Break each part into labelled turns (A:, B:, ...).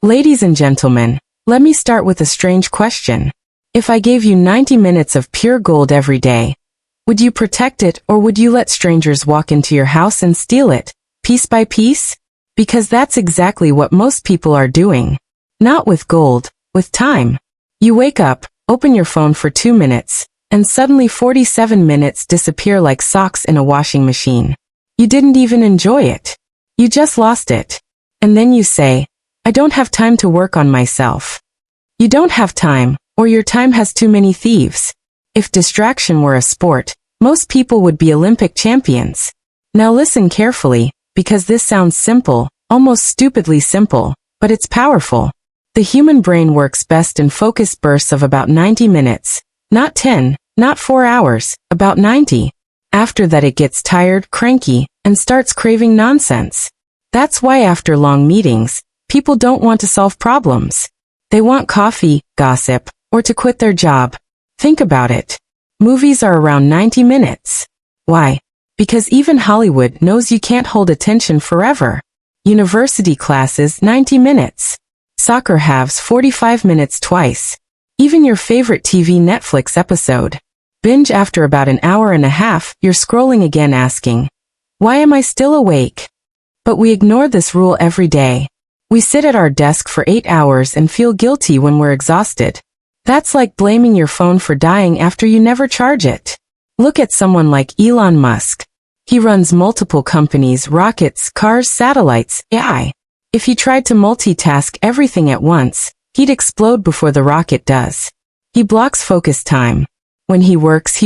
A: Ladies and gentlemen, let me start with a strange question. If I gave you 90 minutes of pure gold every day, would you protect it or would you let strangers walk into your house and steal it, piece by piece? Because that's exactly what most people are doing. Not with gold, with time. You wake up, open your phone for 2 minutes, and suddenly 47 minutes disappear like socks in a washing machine. You didn't even enjoy it. You just lost it. And then you say, I don't have time to work on myself. You don't have time, or your time has too many thieves. If distraction were a sport, most people would be Olympic champions. Now listen carefully, because this sounds simple, almost stupidly simple, but it's powerful. The human brain works best in focused bursts of about 90 minutes. Not 10, not 4 hours, about 90. After that it gets tired, cranky, and starts craving nonsense. That's why after long meetings, people don't want to solve problems. They want coffee, gossip, or to quit their job. Think about it. Movies are around 90 minutes. Why? Because even Hollywood knows you can't hold attention forever. University classes 90 minutes. Soccer halves 45 minutes twice. Even your favorite TV Netflix episode. Binge after about an hour and a half, you're scrolling again asking, why am I still awake? But we ignore this rule every day. We sit at our desk for 8 hours and feel guilty when we're exhausted. That's like blaming your phone for dying after you never charge it. Look at someone like Elon Musk. He runs multiple companies, rockets, cars, satellites, AI. If he tried to multitask everything at once, he'd explode before the rocket does. He blocks focus time. When he works,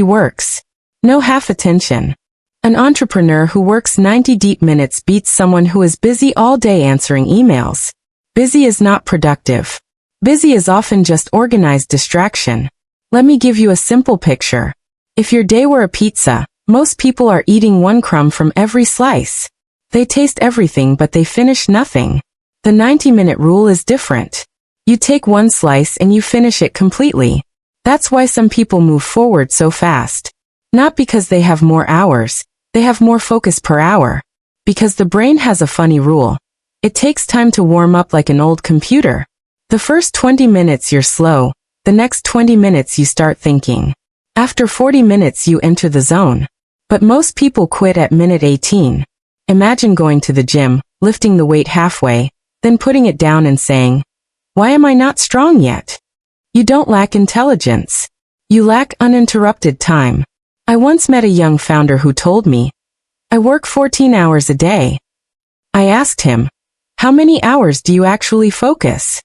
A: No half attention. An entrepreneur who works 90 deep minutes beats someone who is busy all day answering emails. Busy is not productive. Busy is often just organized distraction. Let me give you a simple picture. If your day were a pizza, most people are eating one crumb from every slice. They taste everything but they finish nothing. The 90-minute rule is different. You take one slice and you finish it completely. That's why some people move forward so fast. Not because they have more hours. They have more focus per hour. Because the brain has a funny rule. It takes time to warm up like an old computer. The first 20 minutes you're slow, the next 20 minutes you start thinking. After 40 minutes you enter the zone. But most people quit at minute 18. Imagine going to the gym, lifting the weight halfway, then putting it down and saying, why am I not strong yet? You don't lack intelligence. You lack uninterrupted time. I once met a young founder who told me, I work 14 hours a day. I asked him, how many hours do you actually focus?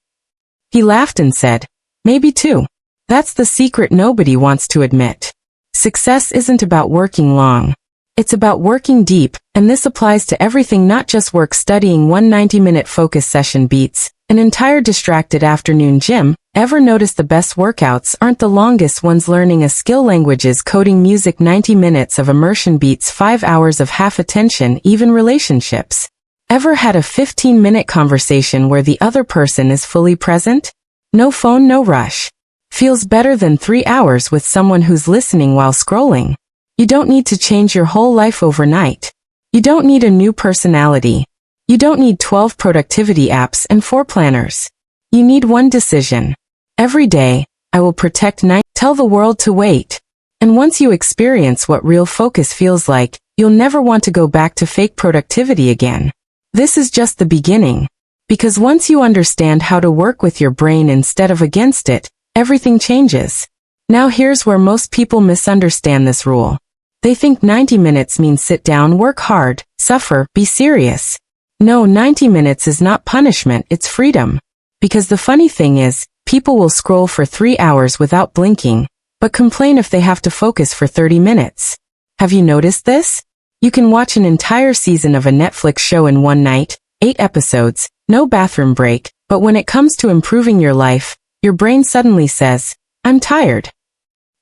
A: He laughed and said, maybe 2. That's the secret nobody wants to admit. Success isn't about working long. It's about working deep, and this applies to everything, not just work. Studying one 90-minute focus session beats an entire distracted afternoon gym. Ever notice the best workouts aren't the longest ones? Learning a skill, languages, coding, music, 90 minutes of immersion beats 5 hours of half attention. Even relationships. Ever had a 15-minute conversation where the other person is fully present? No phone, no rush. Feels better than 3 hours with someone who's listening while scrolling. You don't need to change your whole life overnight. You don't need a new personality. You don't need 12 productivity apps and 4 planners. You need one decision. Every day, I will protect 9. Tell the world to wait. And once you experience what real focus feels like, you'll never want to go back to fake productivity again. This is just the beginning. Because once you understand how to work with your brain instead of against it, everything changes. Now here's where most people misunderstand this rule. They think 90 minutes means sit down, work hard, suffer, be serious. No, 90 minutes is not punishment, it's freedom. Because the funny thing is, people will scroll for 3 hours without blinking, but complain if they have to focus for 30 minutes. Have you noticed this? You can watch an entire season of a Netflix show in one night, 8 episodes, no bathroom break, but when it comes to improving your life, your brain suddenly says, I'm tired.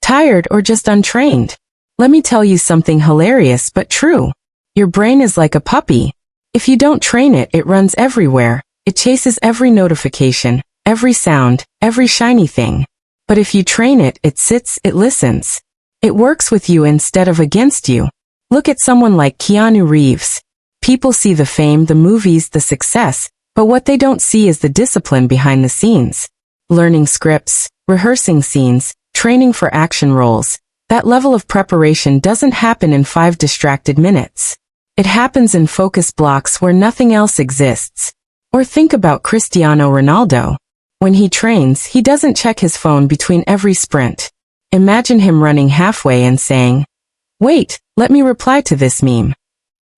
A: Tired or just untrained. Let me tell you something hilarious but true. Your brain is like a puppy. If you don't train it, it runs everywhere. It chases every notification, every sound, every shiny thing. But if you train it, it sits, it listens. It works with you instead of against you. Look at someone like Keanu Reeves. People see the fame, the movies, the success, But what they don't see is the discipline behind the scenes. Learning scripts, rehearsing scenes, training for action roles. That level of preparation doesn't happen in 5 distracted minutes. It happens in focus blocks where nothing else exists. Or think about Cristiano Ronaldo. When he trains, he doesn't check his phone between every sprint. Imagine him running halfway and saying, "Wait, let me reply to this meme."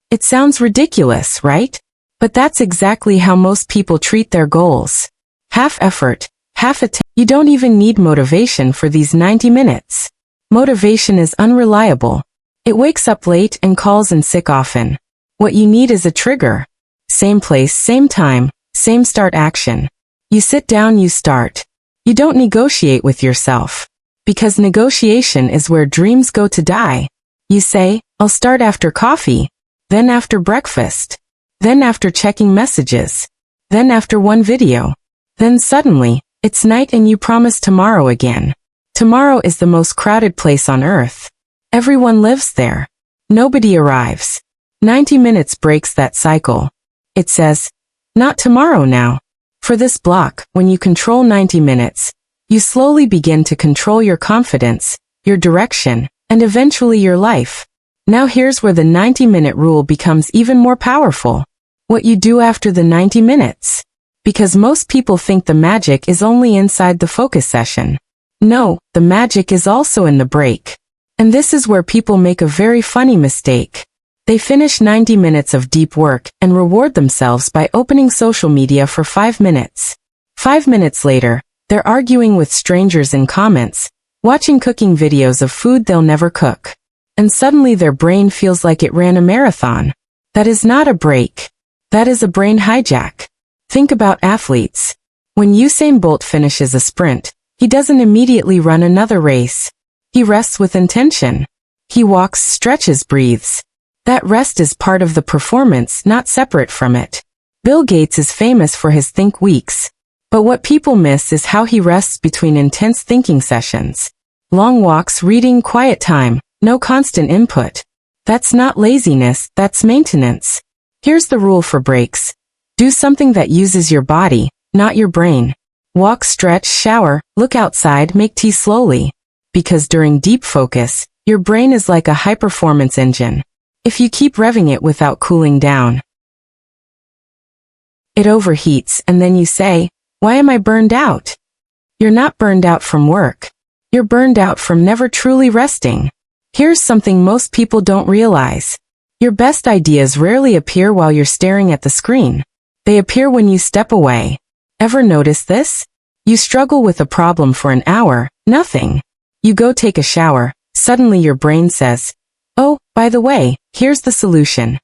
A: It sounds ridiculous, right? But that's exactly how most people treat their goals. Half effort, half attention. You don't even need motivation for these 90 minutes. Motivation is unreliable. It wakes up late and calls in sick often. What you need is a trigger. Same place, same time, same start action. You sit down, you start. You don't negotiate with yourself. Because negotiation is where dreams go to die. You say, "I'll start after coffee, then after breakfast, then after checking messages, then after one video." Then suddenly, it's night and you promise tomorrow again. Tomorrow is the most crowded place on earth. Everyone lives there. Nobody arrives. 90 minutes breaks that cycle. It says, "Not tomorrow now." For this block, when you control 90 minutes, you slowly begin to control your confidence, your direction, and eventually your life. Now here's where the 90-minute rule becomes even more powerful. What you do after the 90 minutes. Because most people think the magic is only inside the focus session. No, the magic is also in the break. And this is where people make a very funny mistake. They finish 90 minutes of deep work and reward themselves by opening social media for 5 minutes. 5 minutes later, they're arguing with strangers in comments, watching cooking videos of food they'll never cook. And suddenly their brain feels like it ran a marathon. That is not a break. That is a brain hijack. Think about athletes. When Usain Bolt finishes a sprint, he doesn't immediately run another race. He rests with intention. He walks, stretches, breathes. That rest is part of the performance, not separate from it. Bill Gates is famous for his think weeks. But what people miss is how he rests between intense thinking sessions. Long walks, reading, quiet time, no constant input. That's not laziness, that's maintenance. Here's the rule for breaks. Do something that uses your body, not your brain. Walk, stretch, shower, look outside, make tea slowly. Because during deep focus, your brain is like a high-performance engine. If you keep revving it without cooling down, it overheats and then you say, "Why am I burned out?" You're not burned out from work. You're burned out from never truly resting. Here's something most people don't realize. Your best ideas rarely appear while you're staring at the screen. They appear when you step away. Ever notice this? You struggle with a problem for an hour, nothing. You go take a shower, suddenly your brain says, "Oh, by the way, here's the solution."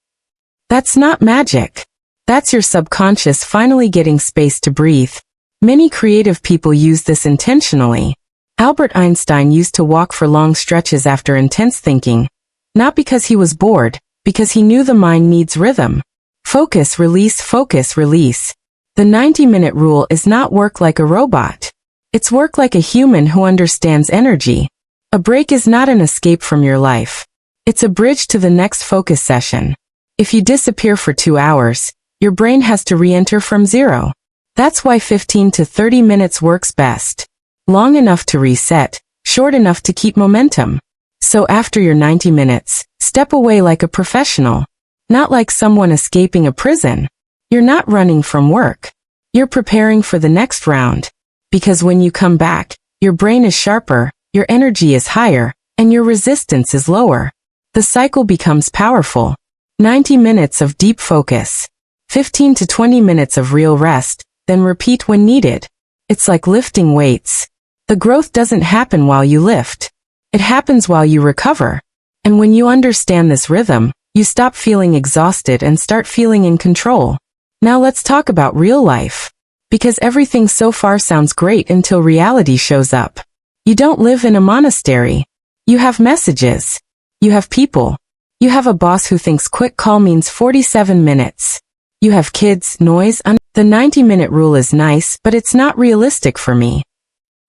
A: That's not magic. That's your subconscious finally getting space to breathe. Many creative people use this intentionally. Albert Einstein used to walk for long stretches after intense thinking. Not because he was bored, because he knew the mind needs rhythm. Focus, release, focus, release. The 90-minute rule is not work like a robot. It's work like a human who understands energy. A break is not an escape from your life. It's a bridge to the next focus session. If you disappear for 2 hours, your brain has to re-enter from zero. That's why 15 to 30 minutes works best. Long enough to reset, short enough to keep momentum. So after your 90 minutes, step away like a professional. Not like someone escaping a prison. You're not running from work. You're preparing for the next round. Because when you come back, your brain is sharper, your energy is higher, and your resistance is lower. The cycle becomes powerful. 90 minutes of deep focus. 15 to 20 minutes of real rest, then repeat when needed. It's like lifting weights. The growth doesn't happen while you lift. It happens while you recover. And when you understand this rhythm, you stop feeling exhausted and start feeling in control. Now let's talk about real life. Because everything so far sounds great until reality shows up. You don't live in a monastery. You have messages. You have people. You have a boss who thinks quick call means 47 minutes. You have kids, noise, the 90-minute rule is nice, but it's not realistic for me.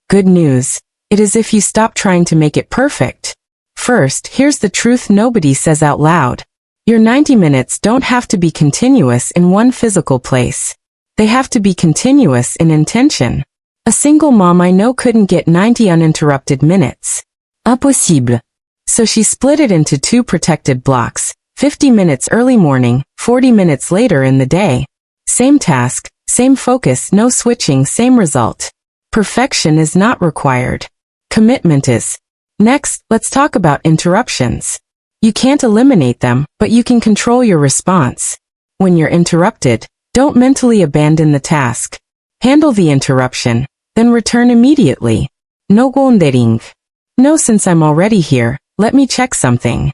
A: Good news. It is if you stop trying to make it perfect. First, here's the truth nobody says out loud. Your 90 minutes don't have to be continuous in one physical place. They have to be continuous in intention. A single mom I know couldn't get 90 uninterrupted minutes. Impossible. So she split it into 2 protected blocks, 50 minutes early morning, 40 minutes later in the day. Same task, same focus, no switching, same result. Perfection is not required. Commitment is. Next, let's talk about interruptions. You can't eliminate them, but you can control your response. When you're interrupted, don't mentally abandon the task. Handle the interruption, then return immediately. No wandering. No, since I'm already here, let me check something.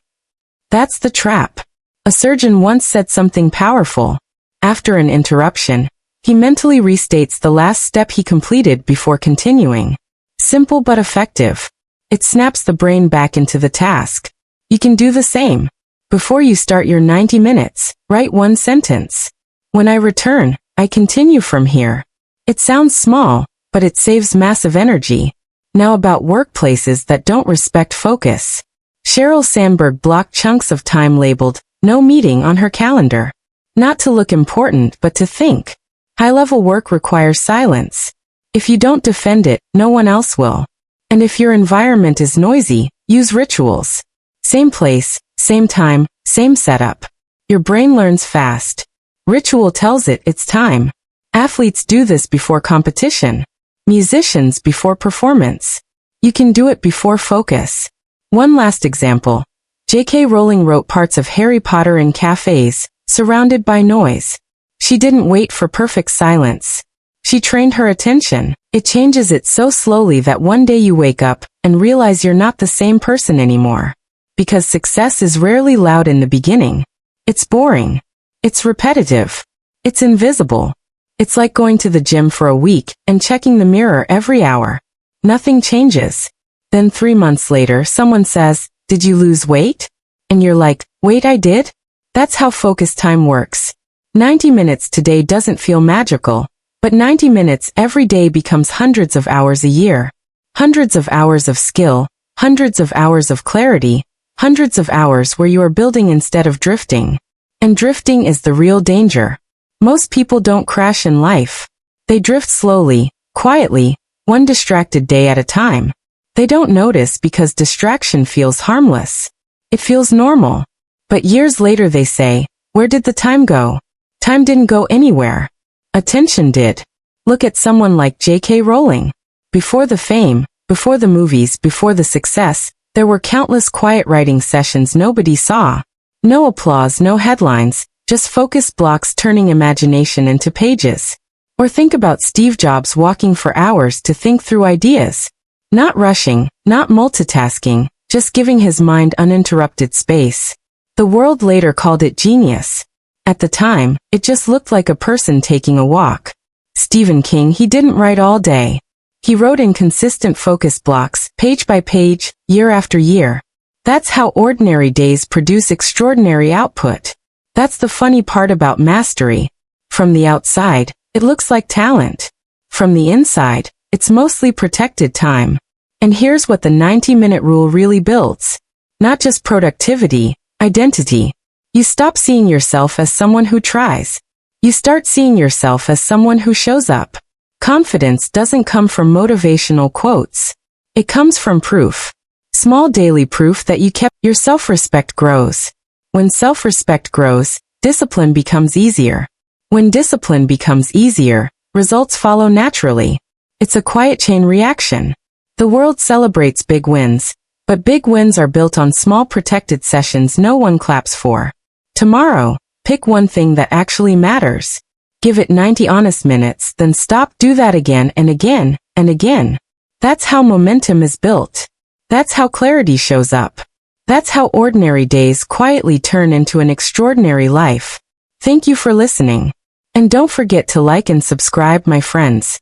A: That's the trap. A surgeon once said something powerful. After an interruption, he mentally restates the last step he completed before continuing. Simple but effective. It snaps the brain back into the task. You can do the same. Before you start your 90 minutes, write 1 sentence. When I return, I continue from here. It sounds small, but it saves massive energy. Now about workplaces that don't respect focus. Sheryl Sandberg blocked chunks of time labeled, no meeting on her calendar. Not to look important, but to think. High-level work requires silence. If you don't defend it, no one else will. And if your environment is noisy, use rituals. Same place, same time, same setup. Your brain learns fast. Ritual tells it it's time. Athletes do this before competition. Musicians before performance. You can do it before focus. One last example. J.K. Rowling wrote parts of Harry Potter in cafes, surrounded by noise. She didn't wait for perfect silence. She trained her attention. It changes it so slowly that one day you wake up and realize you're not the same person anymore. Because success is rarely loud in the beginning. It's boring. It's repetitive. It's invisible. It's like going to the gym for a week and checking the mirror every hour. Nothing changes. Then 3 months later, someone says, "Did you lose weight?" And you're like, "Wait, I did?" That's how focus time works. 90 minutes today doesn't feel magical, but 90 minutes every day becomes hundreds of hours a year. Hundreds of hours of skill, hundreds of hours of clarity, hundreds of hours where you are building instead of drifting. And drifting is the real danger. Most people don't crash in life. They drift slowly, quietly, one distracted day at a time. They don't notice because distraction feels harmless. It feels normal. But years later they say, "Where did the time go?" Time didn't go anywhere. Attention did. Look at someone like J.K. Rowling. Before the fame, before the movies, before the success, there were countless quiet writing sessions nobody saw. No applause, no headlines, just focus blocks turning imagination into pages. Or think about Steve Jobs walking for hours to think through ideas. Not rushing, not multitasking, just giving his mind uninterrupted space. The world later called it genius. At the time, it just looked like a person taking a walk. Stephen King, he didn't write all day. He wrote in consistent focus blocks, page by page, year after year. That's how ordinary days produce extraordinary output. That's the funny part about mastery. From the outside, it looks like talent. From the inside, it's mostly protected time. And here's what the 90-minute rule really builds. Not just productivity, identity. You stop seeing yourself as someone who tries. You start seeing yourself as someone who shows up. Confidence doesn't come from motivational quotes. It comes from proof. Small daily proof that you kept. Your self-respect grows. When self-respect grows, discipline becomes easier. When discipline becomes easier, results follow naturally. It's a quiet chain reaction. The world celebrates big wins, but big wins are built on small protected sessions no one claps for. Tomorrow, pick one thing that actually matters. Give it 90 honest minutes, then stop. Do that again and again and again. That's how momentum is built. That's how clarity shows up. That's how ordinary days quietly turn into an extraordinary life. Thank you for listening. And don't forget to like and subscribe, my friends.